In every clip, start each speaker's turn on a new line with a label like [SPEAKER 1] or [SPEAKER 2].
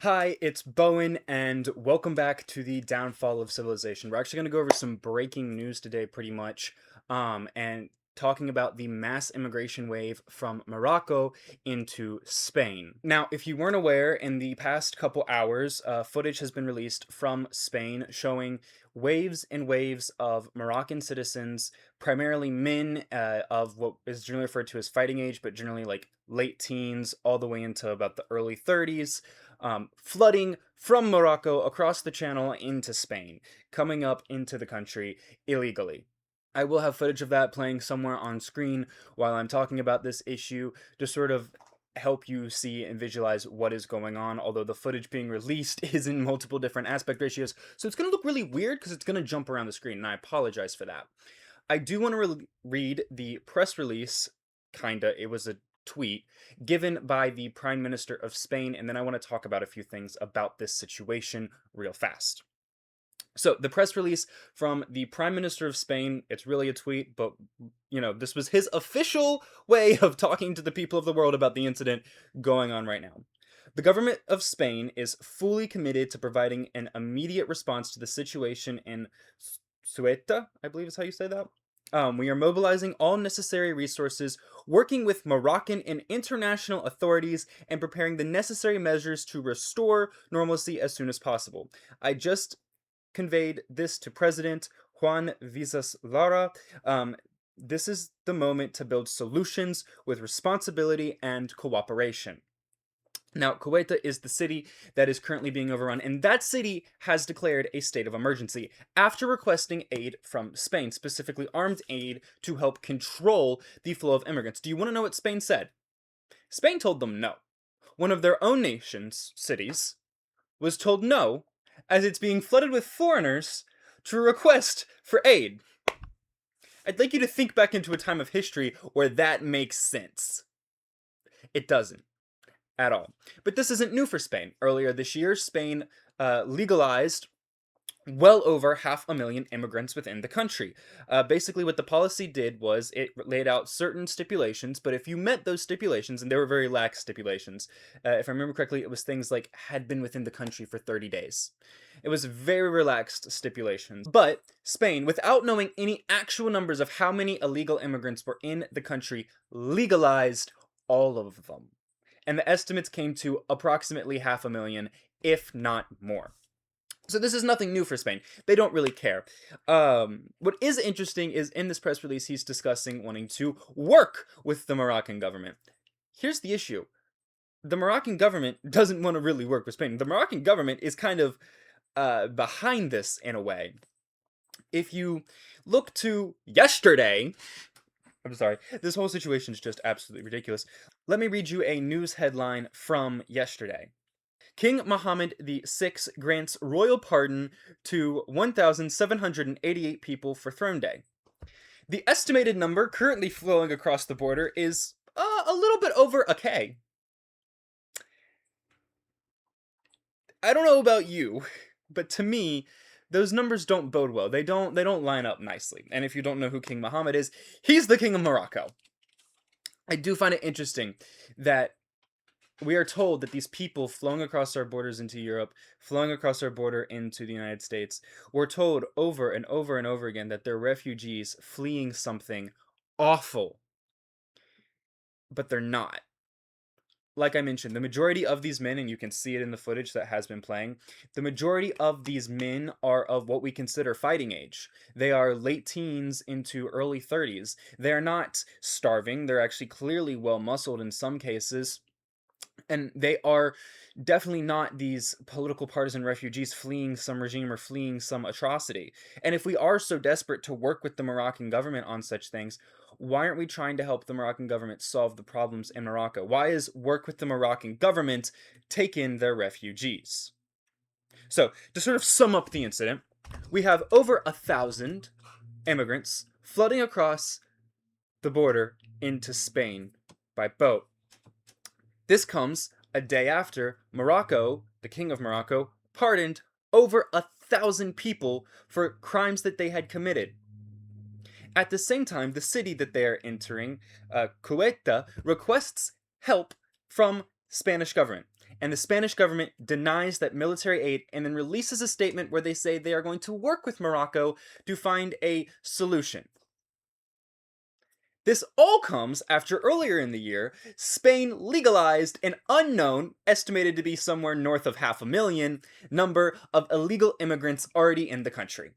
[SPEAKER 1] Hi, it's Bowen, and welcome back to the Downfall of Civilization. We're actually going to go over some breaking news today, pretty much, and talking about the mass immigration wave from Morocco into Spain. Now, if you weren't aware, in the past couple hours, footage has been released from Spain showing waves and waves of Moroccan citizens, primarily men of what is generally referred to as fighting age, but generally like late teens all the way into about the early 30s, flooding from Morocco across the channel into Spain, coming up into the country illegally. I will have footage of that playing somewhere on screen while I'm talking about this issue to sort of help you see and visualize what is going on, although the footage being released is in multiple different aspect ratios, so it's going to look really weird because it's going to jump around the screen, and I apologize for that. I do want to read the press release, kinda, it was a tweet, given by the Prime Minister of Spain, and then I want to talk about a few things about this situation real fast. So, the press release from the Prime Minister of Spain, it's really a tweet, but, this was his official way of talking to the people of the world about the incident going on right now. The government of Spain is fully committed to providing an immediate response to the situation in Ceuta, I believe is how you say that. We are mobilizing all necessary resources, working with Moroccan and international authorities, and preparing the necessary measures to restore normalcy as soon as possible. I just conveyed this to President Juan Visas Lara. This is the moment to build solutions with responsibility and cooperation. Now, Ceuta is the city that is currently being overrun, and that city has declared a state of emergency after requesting aid from Spain, specifically armed aid to help control the flow of immigrants. Do you want to know what Spain said? Spain told them no. One of their own nation's cities was told no, as it's being flooded with foreigners to request for aid. I'd like you to think back into a time of history where that makes sense. It doesn't at all. But this isn't new for Spain. Earlier this year, Spain legalized well over 500,000 immigrants within the country. Basically, what the policy did was it laid out certain stipulations, but if you met those stipulations, and they were very lax stipulations, if I remember correctly, it was things like had been within the country for 30 days. It was very relaxed stipulations. But Spain, without knowing any actual numbers of how many illegal immigrants were in the country, legalized all of them. And the estimates came to approximately 500,000, if not more. So this is nothing new for Spain. They don't really care. What is interesting is in this press release, he's discussing wanting to work with the Moroccan government. Here's the issue. The Moroccan government doesn't want to really work with Spain. The Moroccan government is kind of behind this in a way. If you look to yesterday, I'm sorry, this whole situation is just absolutely ridiculous. Let me read you a news headline from yesterday. King Mohammed VI grants royal pardon to 1,788 people for Throne Day. The estimated number currently flowing across the border is a little bit over a K. I don't know about you, but to me, those numbers don't bode well. They don't line up nicely. And if you don't know who King Mohammed is, he's the King of Morocco. I do find it interesting that we are told that these people flowing across our borders into Europe, flowing across our border into the United States, we're told over and over and over again that they're refugees fleeing something awful. But they're not. Like I mentioned, the majority of these men, and you can see it in the footage that has been playing, the majority of these men are of what we consider fighting age. They are late teens into early 30s. They're not starving. They're actually clearly well-muscled in some cases. And they are definitely not these political partisan refugees fleeing some regime or fleeing some atrocity. And if we are so desperate to work with the Moroccan government on such things, why aren't we trying to help the Moroccan government solve the problems in Morocco? Why is work with the Moroccan government take in their refugees? So, to sort of sum up the incident, we have over 1,000 immigrants flooding across the border into Spain by boat. This comes a day after Morocco, the King of Morocco, pardoned over 1,000 people for crimes that they had committed. At the same time, the city that they are entering, Ceuta, requests help from Spanish government. and the Spanish government denies that military aid and then releases a statement where they say they are going to work with Morocco to find a solution. This all comes after earlier in the year, Spain legalized an unknown, estimated to be somewhere north of 500,000, number of illegal immigrants already in the country.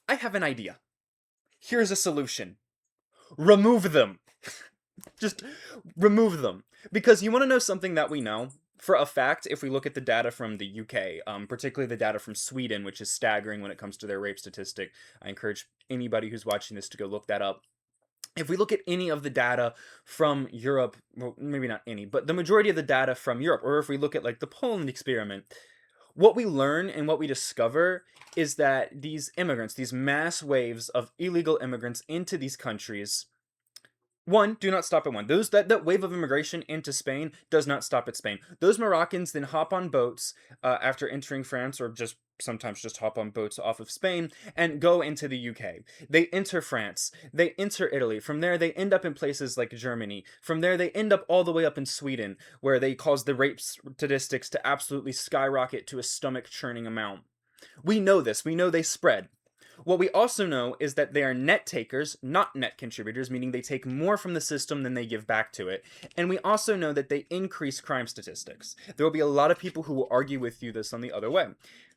[SPEAKER 1] I have an idea. Here's a solution. Remove them. Just remove them. Because you want to know something that we know? For a fact, if we look at the data from the UK, particularly the data from Sweden, which is staggering when it comes to their rape statistic, I encourage anybody who's watching this to go look that up. If we look at any of the data from Europe, well, maybe not any, but the majority of the data from Europe, or if we look at like the Poland experiment, what we learn and what we discover is that these immigrants, these mass waves of illegal immigrants into these countries, one, do not stop at one. That wave of immigration into Spain does not stop at Spain. Those Moroccans then hop on boats after entering France, or just sometimes just hop on boats off of Spain and go into the UK. They enter France. They enter Italy. From there, they end up in places like Germany. From there, they end up all the way up in Sweden, where they cause the rape statistics to absolutely skyrocket to a stomach-churning amount. We know this. We know they spread. What we also know is that they are net takers, not net contributors, meaning they take more from the system than they give back to it. And we also know that they increase crime statistics. There will be a lot of people who will argue with you this on the other way.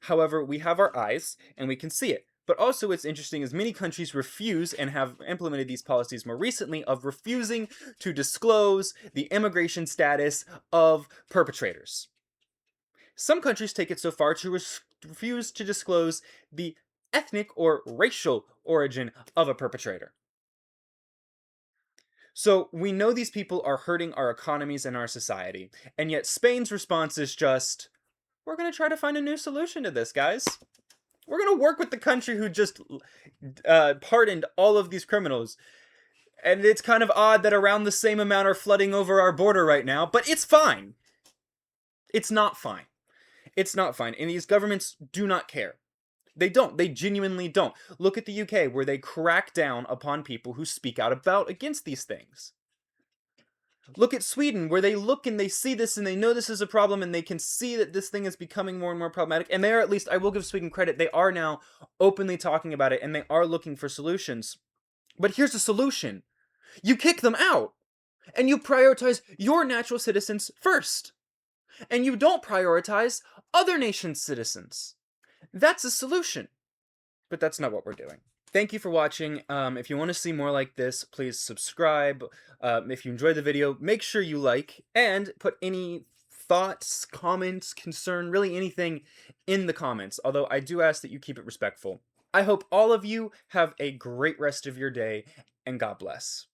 [SPEAKER 1] However, we have our eyes and we can see it. But also what's interesting is many countries refuse and have implemented these policies more recently of refusing to disclose the immigration status of perpetrators. Some countries take it so far to refuse to disclose the ethnic or racial origin of a perpetrator. So we know these people are hurting our economies and our society, and yet Spain's response is just, we're going to try to find a new solution to this, guys. We're going to work with the country who just pardoned all of these criminals. And it's kind of odd that around the same amount are flooding over our border right now, but it's fine. It's not fine. It's not fine, and these governments do not care. They don't. They genuinely don't. Look at the UK, where they crack down upon people who speak out against these things. Look at Sweden, where they look and they see this and they know this is a problem and they can see that this thing is becoming more and more problematic. And they are, at least, I will give Sweden credit, they are now openly talking about it and they are looking for solutions. But here's the solution. You kick them out. And you prioritize your natural citizens first. And you don't prioritize other nations' citizens. That's a solution. But that's not what we're doing. Thank you for watching. If you want to see more like this, please subscribe. If you enjoyed the video, make sure you like and put any thoughts, comments, concern, really anything in the comments. Although I do ask that you keep it respectful. I hope all of you have a great rest of your day, and God bless.